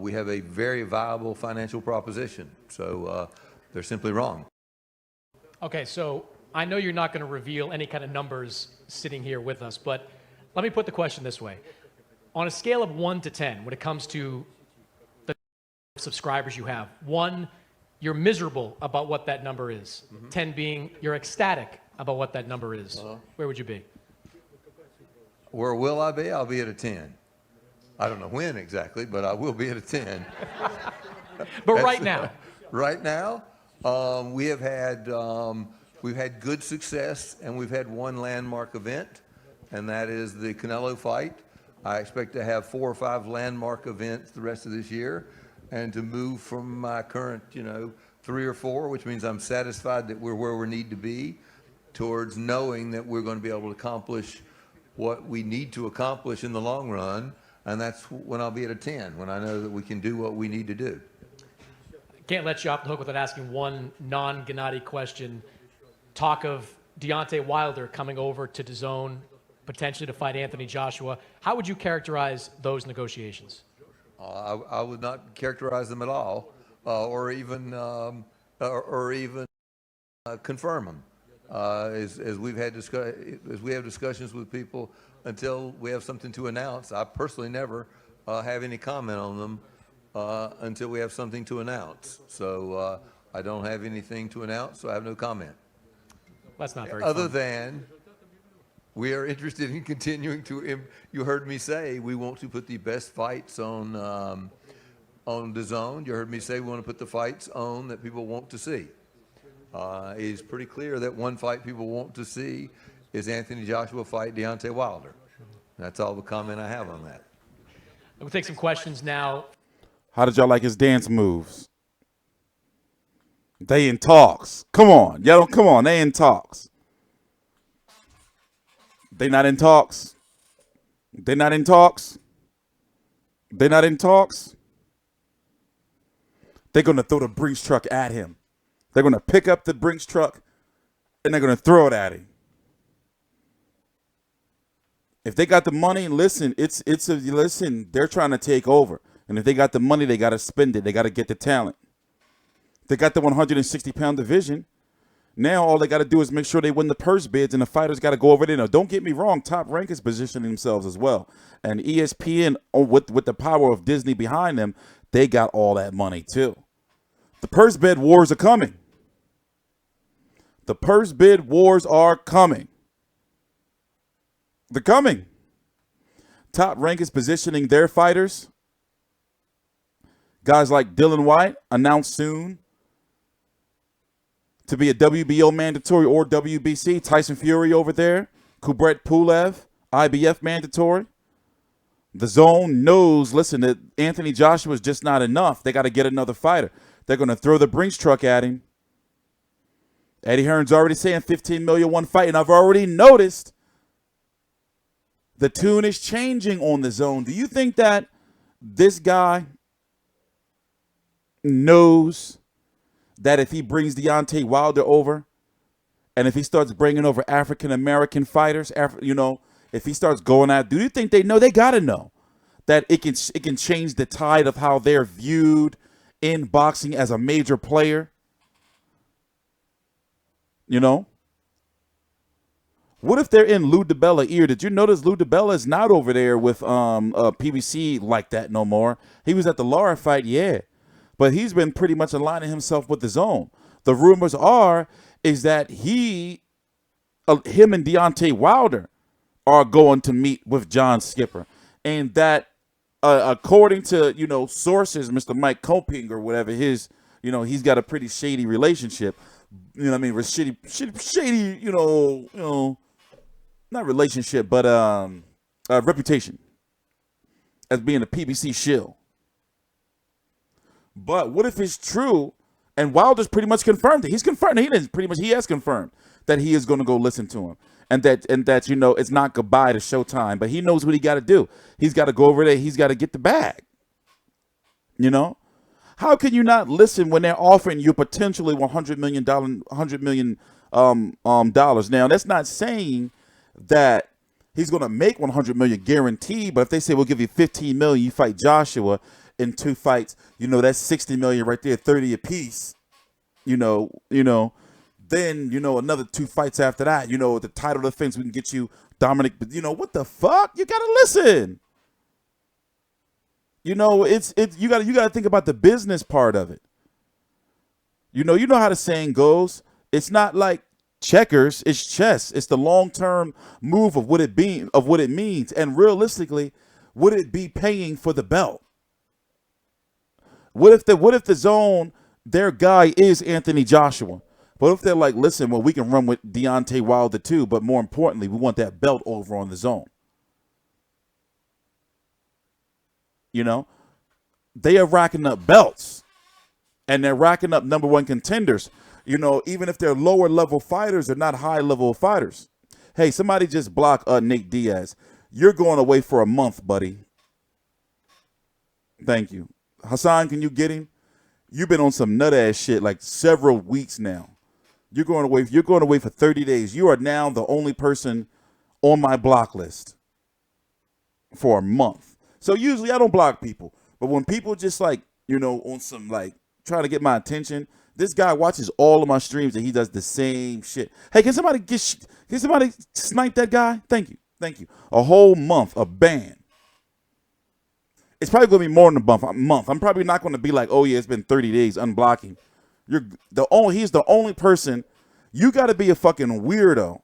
we have a very viable financial proposition. So they're simply wrong. Okay, so I know you're not going to reveal any kind of numbers sitting here with us, but let me put the question this way. On a scale of 1 to 10, when it comes to the subscribers you have, 1, you're miserable about what that number is. 10 being you're ecstatic about what that number is. Where would you be? Where will I be? I'll be at a 10. I don't know when exactly, but I will be at a 10. But right now. Right now, we've had good success, and we've had one landmark event, and that is the Canelo fight. I expect to have 4 or 5 landmark events the rest of this year, and to move from my current, 3 or 4, which means I'm satisfied that we're where we need to be, towards knowing that we're going to be able to accomplish what we need to accomplish in the long run, and that's when I'll be at a 10, when I know that we can do what we need to do. Can't let you off the hook without asking one non-Gennady question. Talk of Deontay Wilder coming over to DAZN, potentially to fight Anthony Joshua. How would you characterize those negotiations? I would not characterize them at all, or even confirm them. As we have discussions with people, until we have something to announce, I personally never have any comment on them until we have something to announce. So I don't have anything to announce, so I have no comment. That's not very Other fun. than we are interested in continuing to, you heard me say we want to put the best fights on DAZN. You heard me say we want to put the fights on that people want to see. It's pretty clear that one fight people want to see is Anthony Joshua fight Deontay Wilder. That's all the comment I have on that. We'll take some questions now. How did y'all like his dance moves? They in talks. Come on. Y'all don't, come on. They in talks. They not in talks. They not in talks. They not in talks. They're going to throw the Brinks truck at him. They're going to pick up the Brinks truck and they're going to throw it at him. If they got the money, listen, listen, they're trying to take over. And if they got the money, they got to spend it. They got to get the talent. They got the 160-pound division. Now all they got to do is make sure they win the purse bids, and the fighters got to go over there. Now, don't get me wrong, Top Rank is positioning themselves as well. And ESPN, with the power of Disney behind them, they got all that money too. The purse bid wars are coming. The purse bid wars are coming. They're coming. Top Rank is positioning their fighters. Guys like Dylan White, announced soon to be a WBO mandatory or WBC. Tyson Fury over there. Kubrat Pulev, IBF mandatory. The Zone knows, listen, that Anthony Joshua is just not enough. They got to get another fighter. They're going to throw the Brinks truck at him. Eddie Hearn's already saying 15 million one fight, and I've already noticed the tune is changing on the Zone. Do you think that this guy knows that if he brings Deontay Wilder over, and if he starts bringing over African-American fighters, if he starts going out, do you think they know? They got to know that it can change the tide of how they're viewed in boxing as a major player. You know? What if they're in Lou DiBella ear? Did you notice Lou DiBella is not over there with PBC like that no more? He was at the Lara fight, yeah. But he's been pretty much aligning himself with the Zone. The rumors is that him and Deontay Wilder are going to meet with John Skipper. And that, according to, sources, Mr. Mike Coping or whatever, he's got a pretty shady relationship. You know what I mean? Shady, not relationship, but reputation as being a PBC shill. But what if it's true and Wilder's pretty much confirmed it? He's confirmed. He has confirmed that he is going to go listen to him. And that it's not goodbye to Showtime, but he knows what he got to do. He's got to go over there. He's got to get the bag. How can you not listen when they're offering you potentially $100 million? Now, that's not saying that he's going to make $100 million guaranteed, but if they say we'll give you $15 million, you fight Joshua in 2 fights, that's $60 million right there, 30 apiece. Then, another 2 fights after that, the title defense, we can get you Dominic, but what the fuck? You got to listen. You got to think about the business part of it. You know how the saying goes. It's not like checkers, it's chess. It's the long-term move of what it means. And realistically, would it be paying for the belt? What if the Zone, their guy is Anthony Joshua? What if they're like, listen, well, we can run with Deontay Wilder too, but more importantly, we want that belt over on the Zone. They are racking up belts and they're racking up #1 contenders. Even if they're lower level fighters, they're not high level fighters. Hey, somebody just block Nate Diaz. You're going away for a month, buddy. Thank you. Hassan, can you get him? You've been on some nut ass shit like several weeks now. You're going away for 30 days. You are now the only person on my block list for a month. So usually I don't block people. But when people just on some trying to get my attention, this guy watches all of my streams and he does the same shit. Hey, can somebody snipe that guy? Thank you. A whole month, a ban. It's probably going to be more than a month. I'm probably not going to be like, oh yeah, it's been 30 days unblocking. He's the only person. You got to be a fucking weirdo,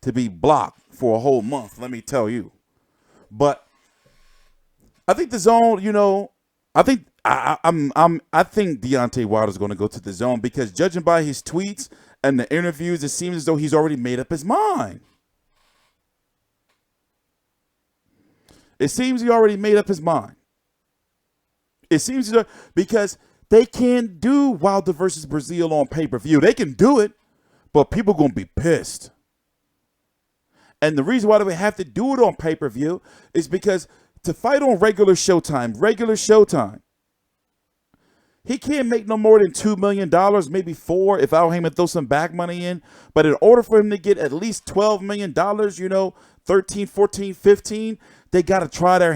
to be blocked for a whole month. Let me tell you. But I think the Zone, I think Deontay Wilder's going to go to the Zone because judging by his tweets and the interviews, it seems as though he's already made up his mind. It seems he already made up his mind. It seems because they can't do Wilder versus Brazil on pay-per-view. They can do it, but people going to be pissed. And the reason why they have to do it on pay-per-view is because to fight on regular Showtime, he can't make no more than $2 million, maybe $4 million if Al Heyman throws some back money in. But in order for him to get at least $12 million, 13, 14, 15, they got to try their